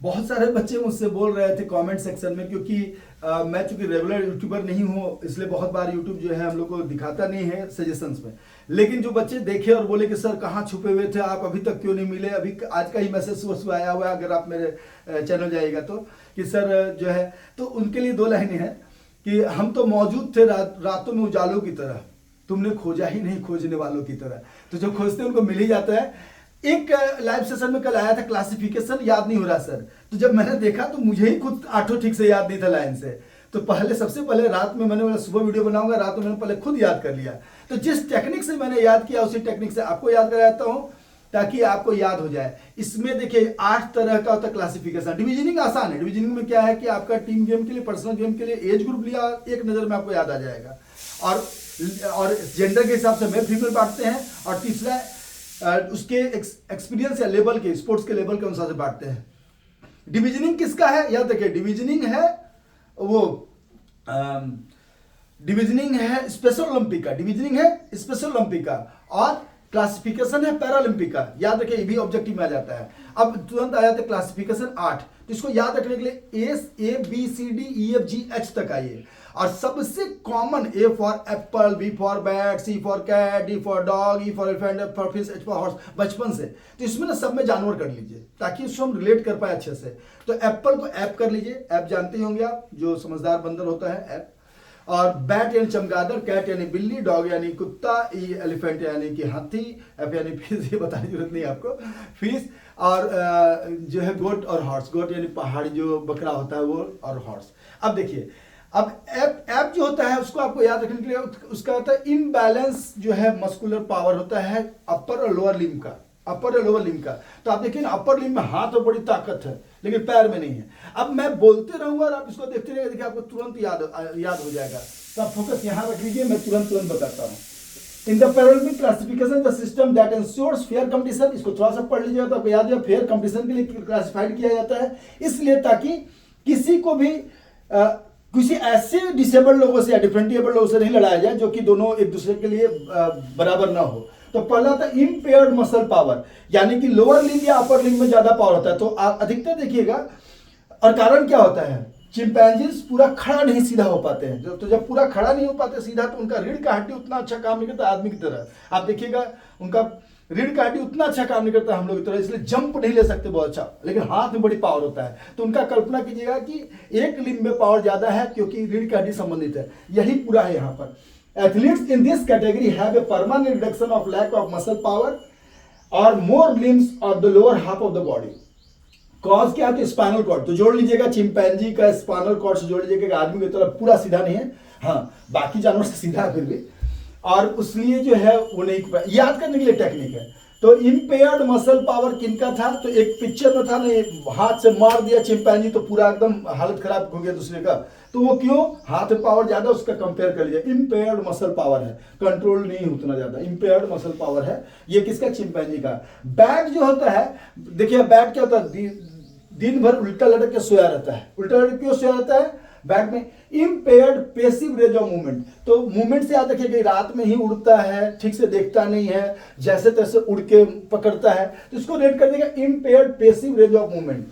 बहुत सारे बच्चे मुझसे बोल रहे थे कमेंट सेक्शन में, क्योंकि मैं चूंकि रेगुलर यूट्यूबर नहीं हूँ, इसलिए बहुत बार यूट्यूब जो है हम लोग को दिखाता नहीं है सजेशंस में। लेकिन जो बच्चे देखे और बोले कि सर कहाँ छुपे हुए थे आप, अभी तक क्यों नहीं मिले, अभी आज का ही मैसेज सुबह सुबह आया हुआ है अगर आप मेरे चैनल जाइएगा तो, कि सर जो है, तो उनके लिए दो लाइनें हैं कि हम तो मौजूद थे रातों में उजालों की तरह, तुमने खोजा ही नहीं खोजने वालों की तरह। तो जो खोजते हैं उनको मिल ही जाता है। एक लाइव सेशन में कल आया था क्लासिफिकेशन, याद नहीं हो रहा सर, तो जब मैंने देखा तो मुझे ही खुद आठों ठीक से याद नहीं था लाइन से। तो पहले सबसे पहले रात में मैंने बोला सुबह वीडियो बनाऊंगा, रात में मैंने पहले खुद याद कर लिया। तो जिस टेक्निक से मैंने याद किया उसी टेक्निक से आपको याद कराता हूँ ताकि आपको याद हो जाए। इसमें देखिए 8 तरह का होता है क्लासिफिकेशन। डिविजनिंग आसान है। डिविजनिंग में क्या है कि आपका टीम गेम के लिए, पर्सनल गेम के लिए एज ग्रुप लिया, एक नजर में आपको याद आ जाएगा। और जेंडर के हिसाब से मेल फीमेल बांटते हैं, और तीसरा उसके एक्सपीरियंस या लेवल के, स्पोर्ट्स के लेवल के अनुसार से बांटते हैं। डिविजनिंग किसका है, याद रखिए, डिविजनिंग है वो डिविजनिंग है स्पेशल ओलंपिक का, डिविजनिंग है स्पेशल ओलंपिक का, और क्लासिफिकेशन है पैरालंपिक का। याद रखिए, ये भी ऑब्जेक्टिव में आ जाता है। अब तुरंत आ जाता है क्लासिफिकेशन 8, तो इसको याद रखने के लिए एस A B C D E F G H तक आइए। और सबसे common A for apple, B for bat, C for cat, D for dog, E for elephant, F for fish, H for horse, बचपन से। तो इसमें ना सब में जानवर कर लीजिए ताकि उसको हम रिलेट कर पाए अच्छे से। तो एप्पल को ऐप कर लीजिए, ऐप जानते ही होंगे आप, जो समझदार बंदर होता है ऐप। और बैट यानी चमगादड़, कैट यानी बिल्ली, डॉग यानी कुत्ता, ई एलिफेंट यानी कि हाथी, एफ यानी फिश, ये बताने की जरूरत नहीं आपको, फिश। और जो है गोट और हॉर्स, गोट यानी पहाड़ी जो बकरा होता है वो, और हॉर्स। अब देखिए, अब ऐप जो होता है उसको आपको याद रखने के लिए उसका होता है इम्बैलेंस जो है मस्कुलर पावर होता है अपर और लोअर लिम्ब का, अपर और लोअर लिम्ब का। तो आप देखिए ना, अपर लिम्ब में हाथ में बड़ी ताकत है लेकिन पैर में नहीं है। अब मैं बोलते रहूंगा और आप इसको देखते रहिए, देखिए आपको तुरंत याद हो जाएगा। तो आप फोकस यहां रख लीजिए, मैं तुरंत बताता हूं। In the Paralympic classification the system that ensures fair competition, इसको थोड़ा सा पढ़ लीजिएगा तो आपको याद है। फेयर कंपटीशन के लिए क्लासिफाइड किया जाता है, इसलिए ताकि किसी को भी किसी ऐसे डिसेबल्ड लोगों से या डिफरेंटिएबल लोगों से नहीं लड़ाया जाए जो कि दोनों एक दूसरे के लिए बराबर ना हो। तो पहला था इम्पेयर्ड मसल पावर, यानी कि लोअर लिंग या अपर लिंग में ज्यादा पावर होता है। तो अधिकतर देखिएगा, और कारण क्या होता है, चिंपैंजीज पूरा खड़ा नहीं सीधा हो पाते हैं। तो जब पूरा खड़ा नहीं हो पाते सीधा, तो उनका रीढ़ का हड्डी उतना अच्छा काम नहीं करता आदमी की तरह। आप देखिएगा उनका रीढ़ का हड्डी उतना अच्छा काम नहीं करता हम लोग की तरह, इसलिए जंप नहीं ले सकते बहुत अच्छा, लेकिन हाथ में बड़ी पावर होता है। तो उनका कल्पना कीजिएगा कि एक लिंब में पावर ज्यादा है क्योंकि रीढ़ का हड्डी संबंधित है। यही पूरा है यहाँ पर। Athletes in this category have a permanent reduction of lack of muscle power or more limbs of the lower half of the body. Cause क्या है, स्पाइनल कॉर्ड। तो जोड़ लीजिएगा, चिंपैंजी का स्पाइनल कॉर्ड से जोड़ लीजिएगा। आदमी की तरफ पूरा सीधा नहीं है, हाँ बाकी जानवर से सीधा है फिर भी, और उसलिए जो है वो नहीं, याद करने के लिए टेक्निक है। तो इम्पेयर्ड मसल पावर किनका था, तो एक पिक्चर में था ना, हाथ से मार दिया चिंपैंजी तो पूरा एकदम हालत खराब हो गया दूसरे का। तो वो क्यों, हाथ में पावर ज्यादा, उसका कंपेयर कर लीजिए। इम्पेयर्ड मसल पावर है, कंट्रोल नहीं उतना ज्यादा, इम्पेयर्ड मसल पावर है। ये किसका, चिंपैंजी का। बैट जो होता है, देखिए बैट क्या होता है, दिन भर उल्टा लटक के सोया रहता है। उल्टा लटक क्यों सोया रहता है बैट में, impaired passive range of movement. तो मूवमेंट से याद रखिए कि रात में ही उड़ता है, ठीक से देखता नहीं है, जैसे तैसे उड़ के पकड़ता है, तो इसको रेट कर देगा impaired passive range of movement.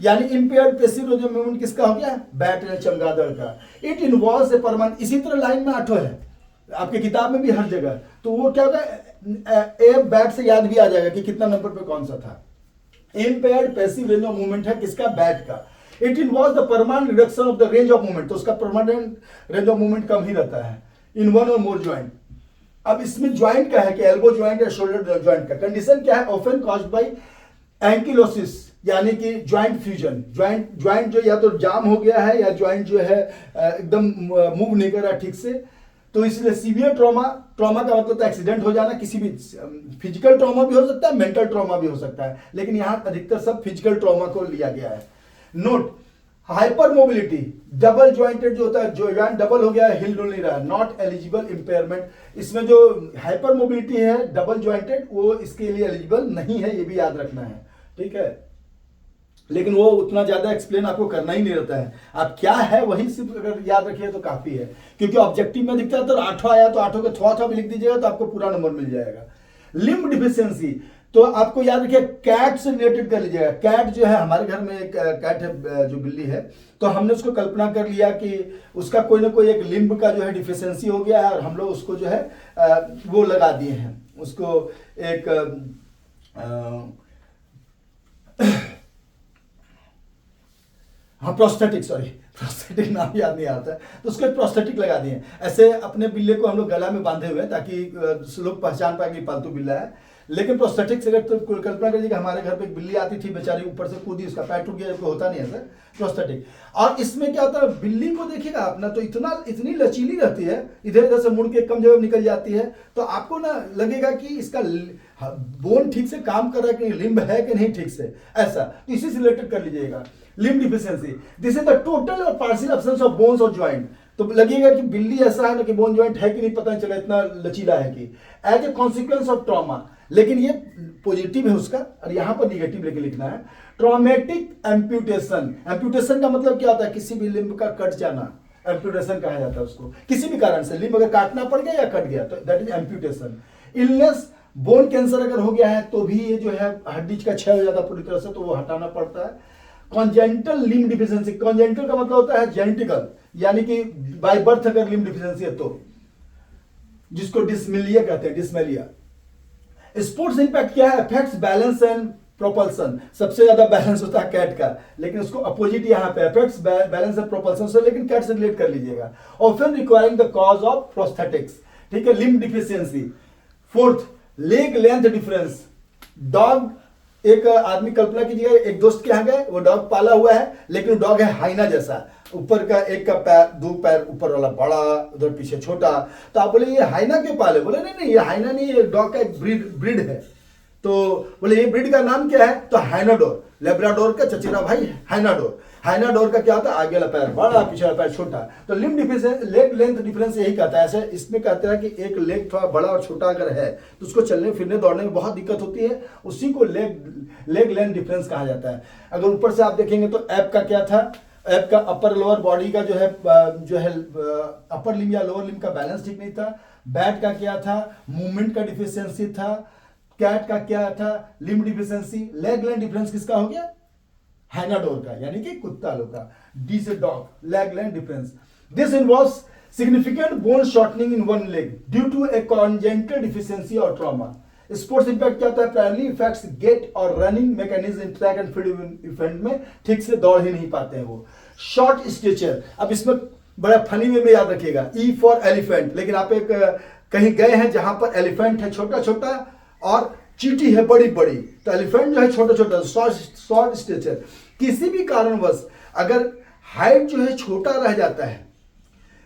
यानी impaired passive range of movement किसका हो गया, बैट या चमगादड़ का। इट इन्वॉल्व्स ए परमानेंट, इसी तरह लाइन में 8 है आपकी किताब में भी हर जगह। तो वो क्या होगा, ए बैट से याद भी आ जाएगा कि कितना नंबर पे कौन सा था। Impaired passive range of movement है किसका, बैट का। It involves the permanent reduction of the range of movement, तो उसका परमानेंट रेंज ऑफ मूवमेंट कम ही रहता है इन वन और मोर ज्वाइंट। अब इसमें ज्वाइंट का है कि एल्बो ज्वाइंट या शोल्डर ज्वाइंट का। कंडीशन क्या है, ऑफन कॉज्ड बाय एंकिलोसिस, यानी कि ज्वाइंट फ्यूजन। ज्वाइंट जो या तो जाम हो गया है या ज्वाइंट जो है एकदम मूव नहीं कर रहा ठीक से। तो इसलिए सीवियर ट्रॉमा का मतलब होता है एक्सीडेंट हो जाना, किसी भी फिजिकल ट्रॉमा भी हो सकता है, मेंटल ट्रॉमा भी हो सकता है, लेकिन यहां अधिकतर सब फिजिकल ट्रॉमा को लिया गया है। Note, hyper mobility, double jointed जो होता है, जो ज्वाइंट डबल हो गया है, हिल डुल नहीं रहा, नॉट एलिजिबल इम्पेयरमेंट। इसमें जो हाइपर मोबिलिटी है डबल ज्वाइंटेड, वो इसके लिए एलिजिबल नहीं है, ये भी याद रखना है, ठीक है। लेकिन वो उतना ज्यादा एक्सप्लेन आपको करना ही नहीं रहता है, आप क्या है वही सिर्फ अगर याद रखिए तो काफी है। क्योंकि ऑब्जेक्टिव में दिखता है तो 8 आया तो 8 के थोड़ा भी लिख दीजिएगा तो आपको पूरा नंबर मिल जाएगा। लिम्ब डिफिशियंसी, तो आपको याद रखिए कैट से रिलेटेड कर लीजिएगा। कैट जो है, हमारे घर में एक कैट है, जो बिल्ली है, तो हमने उसको कल्पना कर लिया कि उसका कोई ना कोई एक लिम्ब का जो है डिफिशियंसी हो गया है, और हम लोग उसको जो है वो लगा दिए हैं, उसको एक हाँ प्रोस्थेटिक, सॉरी प्रोस्थेटिक नाम याद नहीं आता है, तो उसको एक प्रोस्थेटिक लगा दिए। ऐसे अपने बिल्ले को हम लोग गला में बांधे हुए हैं ताकि लोग पहचान पाए कि पालतू बिल्ला है। लेकिन प्रोस्थेटिक से अगर तो कल्पना करिए कि हमारे घर पे एक बिल्ली आती थी, बेचारी ऊपर से कूदी, उसका पैर टूट गया, होता नहीं है सर प्रोस्थेटिक। और इसमें क्या होता है, बिल्ली को देखिएगा अपना तो इतनी लचीली रहती है, इधर उधर से मुड़ के कम जगह निकल जाती है, तो आपको ना लगेगा कि इसका बोन ठीक से काम कर रहा है कि लिम्ब है कि नहीं ठीक से, ऐसा। तो इसी से रिलेटेड कर लीजिएगा limb deficiency. This is the total और पार्शियल एब्सेंस ऑफ बोन्स और जॉइंट। तो लगेगा कि बिल्ली ऐसा है ना कि बोन जॉइंट है कि नहीं पता नहीं चला, इतना लचीला है कि as a consequence of trauma. लेकिन ये पॉजिटिव है उसका, और यहां पर निगेटिव लेके लिखना है। Traumatic amputation. एम्प्यूटेशन का मतलब क्या होता है, किसी भी लिम्ब का कट जाना, एम्प्यूटेशन कहा जाता है उसको। किसी भी कारण से लिम्ब अगर काटना पड़ गया या कट गया तो that is amputation. Illness, bone cancer अगर हो गया है तो भी ये जो है हड्डी का क्षय हो जाता है पूरी तरह से, तो वो हटाना पड़ता है। कॉन्जेंटल लिम्ब डिफिशियंसी। कॉन्जेंटल का मतलब होता है जेनेटिकल, यानी कि बाय बर्थ अगर लिम्ब डिफिशियंसी है तो, जिसको डिस्मेलिया कहते हैं, डिस्मेलिया। स्पोर्ट्स इंपैक्ट क्या है, अफेक्ट्स बैलेंस एंड प्रोपल्सन। सबसे ज्यादा बैलेंस होता है कैट का, लेकिन उसको अपोजिट यहाँ पे अफेक्ट्स बैलेंस एंड प्रोपल्सन से, लेकिन कैट से रिलेट कर लीजिएगा। Often requiring the cause of prosthetics, ठीक है, limb deficiency. Fourth, leg length difference. Dog, एक आदमी कल्पना कीजिएगा, एक दोस्त के यहाँ गए, वो डॉग पाला हुआ है, लेकिन डॉग है हाइना जैसा, ऊपर का एक का पैर, दो पैर ऊपर वाला बड़ा, उधर पीछे छोटा। तो आप बोले ये हाइना क्यों पाले, बोले नहीं नहीं ये हाइना नहीं, ये डॉग का एक ब्रीड है। तो बोले ये ब्रीड का नाम क्या है, तो हाइनाडोर, लेब्राडोर का चचेरा भाई हाइनाडोर। हाइनाडोर का क्या होता है, आगे वाला पैर बड़ा, पीछे वाला पैर छोटा। तो limb difference, leg length difference यही कहता है। ऐसे इसमें कहते हैं कि एक लेग थोड़ा बड़ा और छोटा अगर है तो उसको चलने फिरने दौड़ने में बहुत दिक्कत होती है, उसी को लेग लेंथ डिफरेंस कहा जाता है। अगर ऊपर से आप देखेंगे तो ऐप का क्या था, ऐप का अपर लोअर बॉडी का जो है अपर लिम्ब या लोअर लिम्ब का बैलेंस ठीक नहीं था। बैट का क्या था, मूवमेंट का डिफिशियंसी था। कैट का क्या था, limb deficiency. Leg length difference किसका हो गया, हाइनाडोर का, यानी कि कुत्ता लोग का। डी से dog, leg length difference. This involves significant bone shortening in one leg due to a congenital deficiency or trauma. Sports impact क्या होता है, प्राइमरी इफेक्ट्स गेट और running mechanism in track and field event में ठीक से दौड़ ही नहीं पाते हैं वो। शॉर्ट स्टेचर, अब इसमें बड़ा फनी वे में याद रखिएगा, ई फॉर एलिफेंट। लेकिन आप एक कहीं गए हैं जहां पर एलिफेंट है छोटा छोटा और चींटी है बड़ी बड़ी, तो एलिफेंट जो है छोटा छोटा, शॉर्ट स्टेचर। किसी भी कारणवश अगर हाइट जो है छोटा रह जाता है,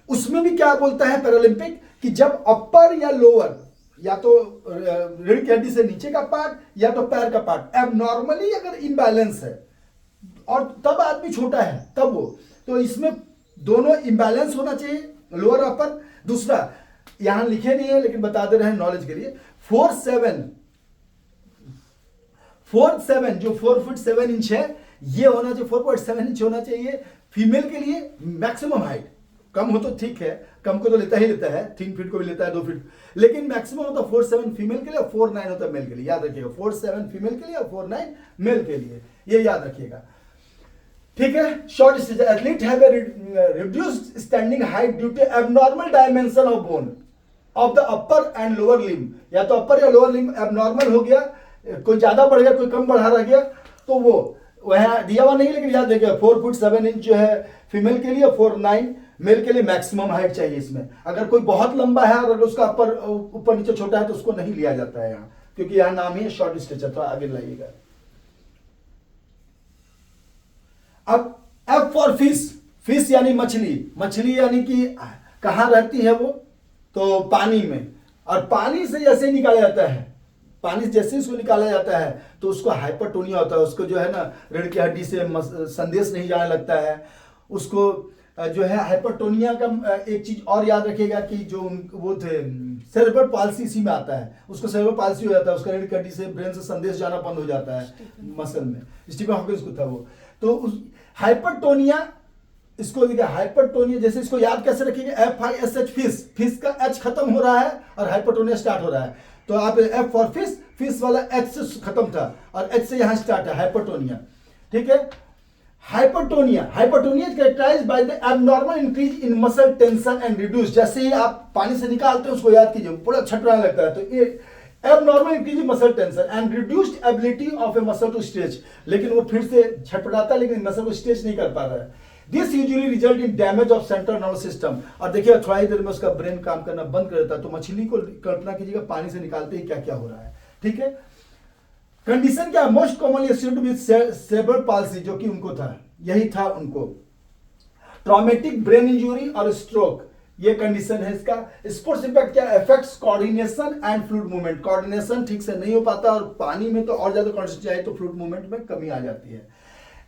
उसमें भी क्या बोलता है पैरालंपिक, कि जब अपर या लोअर, या तो रीढ़ की हड्डी से नीचे का पार्ट या तो पैर का पार्ट एबनॉर्मली अगर इम्बैलेंस है, और तब आदमी छोटा है तब वो, तो इसमें दोनों इम्बैलेंस होना चाहिए, लोअर अपर। दूसरा यहां लिखे नहीं है लेकिन बता दे रहे हैं नॉलेज के लिए, 4'7" जो 4 फीट 7 इंच है, ये होना चाहिए, 4.7 इंच होना चाहिए फीमेल के लिए मैक्सिमम हाइट। कम हो तो ठीक है, कम को तो लेता ही लेता है, 3 फीट को भी लेता है, 2 फीट, लेकिन मैक्सिमम होता है 4'7" फीमेल के लिए और 4'9" होता है मेल के लिए। याद रखिएगा, 4'7" फीमेल के लिए और 4'9" मेल के लिए, ये याद रखिएगा, ठीक है। Short stature athlete have a reduced standing height due to abnormal dimension of bone of the upper and lower limb. या तो अपर या लोअर लिम्ब एबनॉर्मल हो गया, कोई ज्यादा बढ़ गया, कोई कम बढ़ा रह गया, तो वो वह दिया हुआ नहीं, लेकिन याद रखिएगा 4 फीट 7 इंच जो है फीमेल के लिए, 4'9" मेल के लिए मैक्सिमम हाइट चाहिए इसमें। अगर कोई बहुत लंबा है और अगर उसका ऊपर नीचे छोटा है तो उसको नहीं लिया जाता है यहाँ, क्योंकि यहाँ नाम ही है शॉर्ट स्टेचर। तो आगे लाइएगा। अब एफ फॉर फिश, फिश यानी मछली। मछली यानी कि कहाँ रहती है वो, तो पानी में, और पानी से जैसे निकाला जाता है, पानी जैसे उसको निकाला जाता है तो उसको हाइपरटोनिया होता है, उसको जो है ना रीढ़ की हड्डी से संदेश नहीं जाने लगता है, उसको जो है हाइपरटोनिया का। एक चीज और याद रखिएगा कि जो वो थे सेरेब्रल पाल्सी, इसी में आता है, उसको सेरेब्रल पाल्सी हो जाता है, उसका रीढ़ की हड्डी से ब्रेन से संदेश जाना बंद हो जाता है मसल में। स्टीफन हॉकिंस को था वो। तो उस हाइपरटोनिया, इसको देखिए हाइपरटोनिया, जैसे इसको याद कैसे रखिएगा, FISH फिश, फिश का H खत्म हो रहा है और हाइपरटोनिया स्टार्ट हो रहा है। तो आप एफ फॉर फिश, फिश वाला एच से खत्म था और एच से यहां स्टार्ट है, हाइपरटोनिया। ठीक है, hypertonia, hypertonia is characterised by the abnormal increase in muscle tension and reduce. जैसे ही आप पानी से निकालते हैं उसको याद कीजिए, पूरा छटपटाने लगता है, तो ये abnormal increase in muscle tension and reduced ability of a muscle to stretch. लेकिन वो फिर से छटपटाता है लेकिन मसल को स्ट्रेच नहीं कर पा रहा है। This usually result in damage of central nervous system. और देखिए थोड़ा ही देर में उसका ब्रेन काम करना बंद कर देता है। तो मछली को कल्पना कीजिएगा पानी से निकालते ही क्या क्या हो रहा है। ठीक है, कंडीशन क्या, most commonly associated with cerebral palsy, जो कि उनको था, यही था उनको, ट्रॉमेटिक ब्रेन इंजरी और स्ट्रोक, ये कंडीशन है इसका। स्पोर्ट्स इंपैक्ट क्या, effects coordination and fluid movement, coordination ठीक से नहीं हो पाता और पानी में तो और ज्यादा कॉन्सेंट्रेशन चाहिए तो फ्लूइड मूवमेंट में कमी आ जाती है।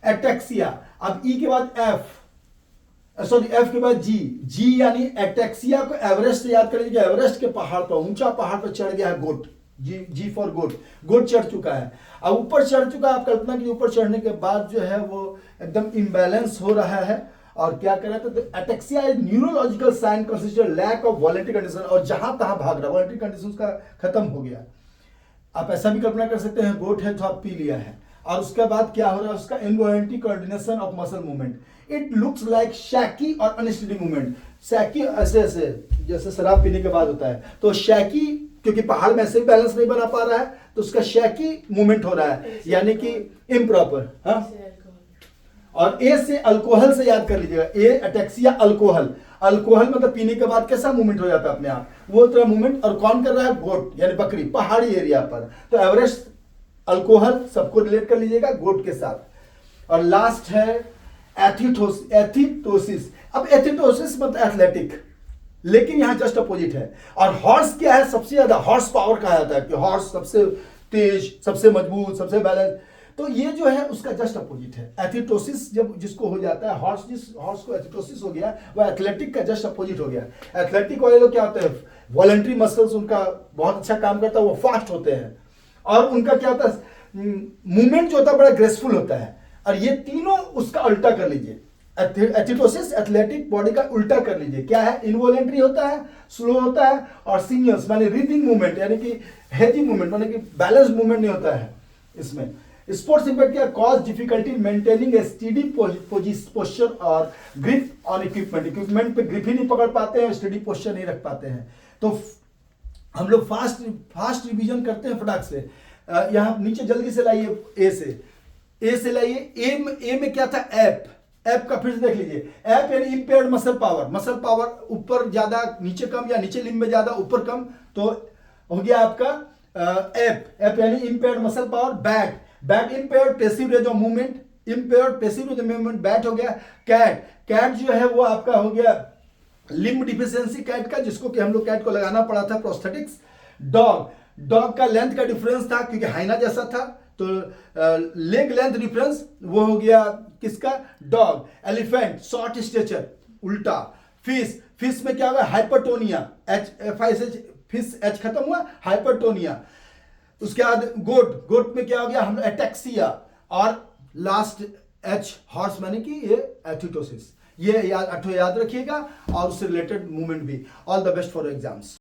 एटेक्सिया, अब ई के बाद एफ, सॉरी एफ के बाद जी, जी यानी एटेक्सिया को एवरेस्ट से याद करेंगे, एवरेस्ट के पहाड़ पर, ऊंचा पहाड़ पर चढ़ गया है गोट, जी, जी फॉर गोट, गोट चढ़ चुका है। अब ऊपर चढ़ चुका है, आप कल्पना कीजिए ऊपर चढ़ने के बाद जो है वो एकदम इम्बैलेंस हो रहा है और क्या कर रहा था, तो ataxia is neurological sign consisted lack of voluntary condition, और जहां तहां भाग रहा, वॉलेंटरी कंडीशन का खत्म हो गया। आप ऐसा भी कल्पना कर सकते हैं, गोट है तो आप पी लिया है, और उसके बाद क्या हो रहा है, उसका involuntary coordination of muscle movement, it looks like शैकी और अनस्टेडी मूवमेंट। शैकी ऐसे ऐसे जैसे शराब पीने के बाद होता है, तो शैकी क्योंकि पहाड़ में ऐसे बैलेंस नहीं बना पा रहा है तो उसका शैकी मूवमेंट हो रहा है, यानी कि इम्प्रॉपर। हाँ, और ए से अल्कोहल से याद कर लीजिएगा, ए एटेक्सिया अल्कोहल, अल्कोहल मतलब पीने के बाद कैसा मूवमेंट हो जाता है अपने आप, वो तरह मूवमेंट, और कौन कर रहा है, गोट यानी बकरी, पहाड़ी एरिया पर। तो एवरेस्ट, अल्कोहल सबको रिलेट कर लीजिएगा गोट के साथ। और लास्ट है एथिटोसिस। अब एथिटोसिस मतलब एथलेटिक, लेकिन यहां जस्ट अपोजिट है। और हॉर्स क्या है, सबसे ज्यादा हॉर्स पावर कहा जाता है कि हॉर्स सबसे तेज, सबसे मजबूत, सबसे बैलेंस, तो ये जो है उसका जस्ट अपोजिट है। एथिटोसिस जब जिसको हो जाता है, हॉर्स, जिस हॉर्स को एथिटोसिस हो गया वो एथलेटिक का जस्ट अपोजिट हो गया। एथलेटिक वाले लोग क्या होते हैं, वॉलेंट्री मसल्स उनका बहुत अच्छा काम करता है, वो फास्ट होते हैं और उनका क्या होता है, मूवमेंट जो होता है बड़ा ग्रेसफुल होता है। और ये तीनों उसका उल्टा कर लीजिए, एथिटोसिस एथलेटिक बॉडी का उल्टा कर लीजिए, क्या है, इनवॉलेंट्री होता है, स्लो होता है, और सीनियर्स माने रीथिंग मूवमेंट यानी कि हेजी मूवमेंट माने कि बैलेंस मूवमेंट नहीं होता है इसमें। स्पोर्ट्स इंपैक्ट क्या, कॉज डिफिकल्टी मेंटेनिंग ए स्टेडी पोस्चर और ग्रिप ऑन इक्विपमेंट, इक्विपमेंट पे ग्रिप ही नहीं पकड़ पाते हैं, स्टेडी पोस्चर नहीं रख पाते हैं। तो हम लोग फास्ट रिवीजन करते हैं फटाक से। यहां नीचे जल्दी से लाइए, ए से लाइए। ए में क्या था, एप का फिर से देख लीजिए, एप यानी impaired muscle power, muscle power ऊपर ज्यादा नीचे कम, या नीचे लिम्ब में ज्यादा ऊपर कम, तो हो गया आपका एप यानी impaired muscle power. Bat impaired passive range of movement, impaired passive range of movement, bat हो गया। कैट जो है वो आपका हो गया लिम्ब डिफिशियंसी कैट का, जिसको कि हम लोग कैट को लगाना पड़ा था प्रोस्थेटिक्स। डॉग का लेंथ का डिफरेंस था क्योंकि हाइना जैसा था, तो लेग लेंथ डिफरेंस वो हो गया किसका, डॉग। एलिफेंट शॉर्ट स्टेचर, उल्टा। फिश में क्या हुआ, हाइपरटोनिया, फिश एच खत्म हुआ, हाइपरटोनिया। उसके बाद गोट में क्या हो गया, हम एटेक्सिया, और लास्ट एच हॉर्स माने कि ये एथिटोसिस। ये याद रखिएगा और उससे रिलेटेड मूवमेंट भी। All the best for exams.